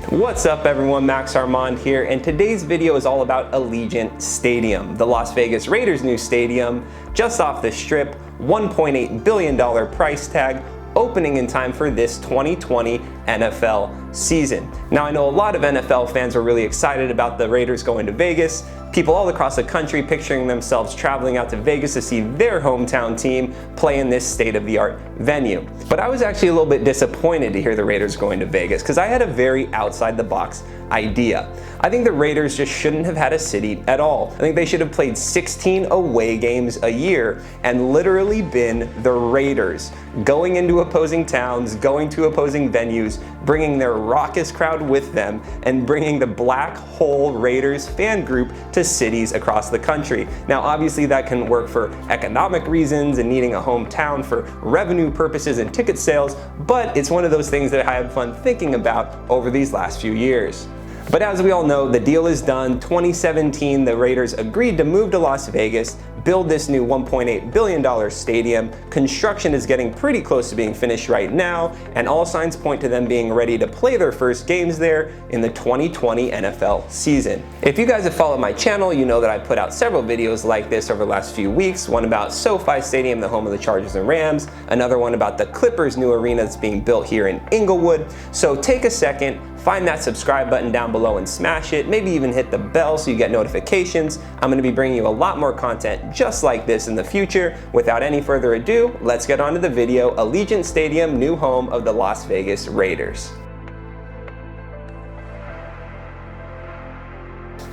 What's up everyone, Max Armand here, and today's video is all about Allegiant Stadium, the Las Vegas Raiders' new stadium, just off the strip, $1.8 billion price tag, opening in time for this 2020 NFL season. Now I know a lot of NFL fans are really excited about the Raiders going to Vegas. People all across the country picturing themselves traveling out to Vegas to see their hometown team play in this state-of-the-art venue. But I was actually a little bit disappointed to hear the Raiders going to Vegas because I had a very outside-the-box idea. I think the Raiders just shouldn't have had a city at all. I think they should have played 16 away games a year and literally been the Raiders, going into opposing towns, going to opposing venues, bringing their raucous crowd with them, and bringing the Black Hole Raiders fan group to cities across the country. Now obviously that can work for economic reasons and needing a hometown for revenue purposes and ticket sales, but it's one of those things that I had fun thinking about over these last few years. But as we all know, the deal is done. 2017, the Raiders agreed to move to Las Vegas, build this new $1.8 billion stadium. Construction is getting pretty close to being finished right now, and all signs point to them being ready to play their first games there in the 2020 NFL season. If you guys have followed my channel, you know that I put out several videos like this over the last few weeks. One about SoFi Stadium, the home of the Chargers and Rams. Another one about the Clippers' new arena that's being built here in Inglewood. So take a second, find that subscribe button down below and smash it. Maybe even hit the bell so you get notifications. I'm going to be bringing you a lot more content just like this in the future. Without any further ado, let's get on to the video. Allegiant Stadium, new home of the Las Vegas Raiders.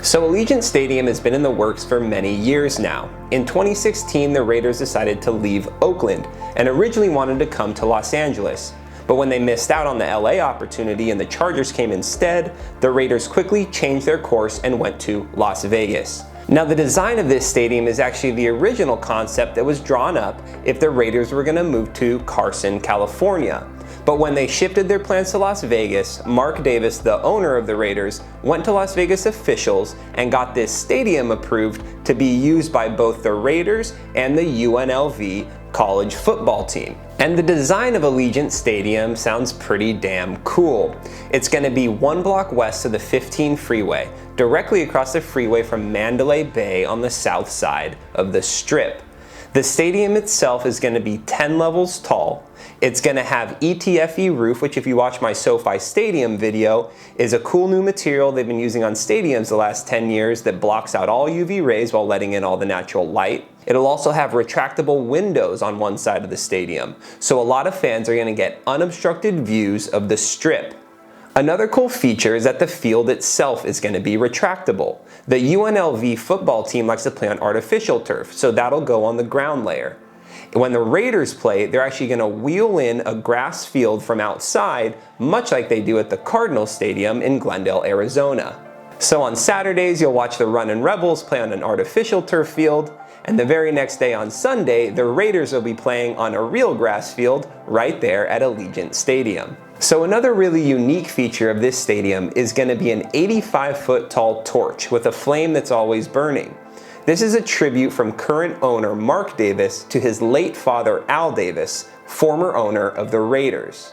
So Allegiant Stadium has been in the works for many years now. In 2016, the Raiders decided to leave Oakland and originally wanted to come to Los Angeles. But when they missed out on the LA opportunity and the Chargers came instead, the Raiders quickly changed their course and went to Las Vegas. Now the design of this stadium is actually the original concept that was drawn up if the Raiders were going to move to Carson, California. But when they shifted their plans to Las Vegas, Mark Davis, the owner of the Raiders, went to Las Vegas officials and got this stadium approved to be used by both the Raiders and the UNLV college football team. And the design of Allegiant Stadium sounds pretty damn cool. It's going to be one block west of the 15 freeway, directly across the freeway from Mandalay Bay on the south side of the Strip. The stadium itself is going to be 10 levels tall. It's going to have ETFE roof, which if you watch my SoFi Stadium video, is a cool new material they've been using on stadiums the last 10 years that blocks out all UV rays while letting in all the natural light. It'll also have retractable windows on one side of the stadium, so a lot of fans are going to get unobstructed views of the Strip. Another cool feature is that the field itself is going to be retractable. The UNLV football team likes to play on artificial turf, so that'll go on the ground layer. When the Raiders play, they're actually going to wheel in a grass field from outside, much like they do at the Cardinals Stadium in Glendale, Arizona. So on Saturdays, you'll watch the Rebels play on an artificial turf field, and the very next day on Sunday, the Raiders will be playing on a real grass field right there at Allegiant Stadium. So another really unique feature of this stadium is going to be an 85-foot tall torch with a flame that's always burning. This is a tribute from current owner Mark Davis to his late father Al Davis, former owner of the Raiders.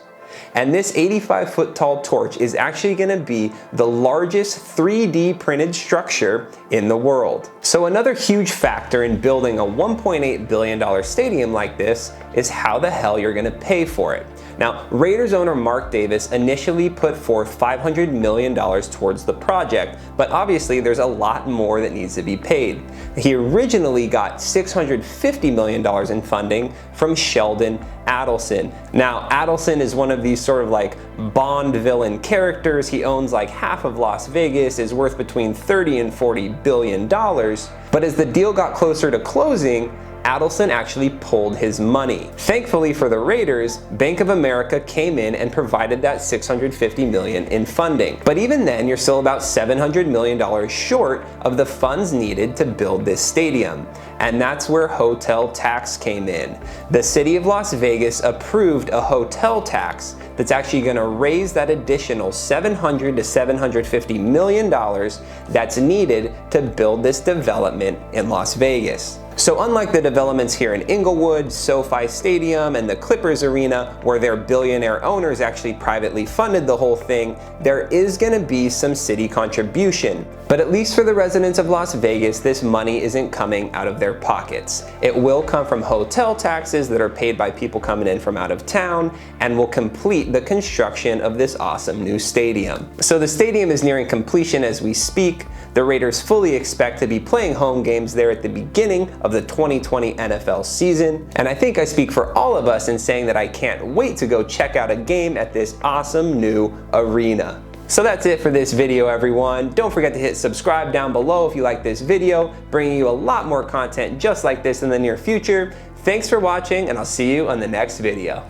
And this 85-foot tall torch is actually going to be the largest 3D printed structure in the world. So another huge factor in building a $1.8 billion stadium like this is how the hell you're going to pay for it. Now, Raiders owner Mark Davis initially put forth $500 million towards the project, but obviously there's a lot more that needs to be paid. He originally got $650 million in funding from Sheldon Adelson. Now, Adelson is one of these sort of like Bond villain characters. He owns like half of Las Vegas, is worth between 30 and $40 billion. But as the deal got closer to closing, Adelson actually pulled his money. Thankfully for the Raiders, Bank of America came in and provided that $650 million in funding. But even then, you're still about $700 million short of the funds needed to build this stadium. And that's where hotel tax came in. The city of Las Vegas approved a hotel tax that's actually going to raise that additional $700 to $750 million that's needed to build this development in Las Vegas. So unlike the developments here in Inglewood, SoFi Stadium, and the Clippers Arena, where their billionaire owners actually privately funded the whole thing, there is going to be some city contribution. But at least for the residents of Las Vegas, this money isn't coming out of their pockets. It will come from hotel taxes that are paid by people coming in from out of town, and will complete the construction of this awesome new stadium. So the stadium is nearing completion as we speak. The Raiders fully expect to be playing home games there at the beginning of the 2020 NFL season, and I think I speak for all of us in saying that I can't wait to go check out a game at this awesome new arena. So that's it for this video, everyone. Don't forget to hit subscribe down below if you like this video, bringing you a lot more content just like this in the near future. Thanks for watching, and I'll see you on the next video.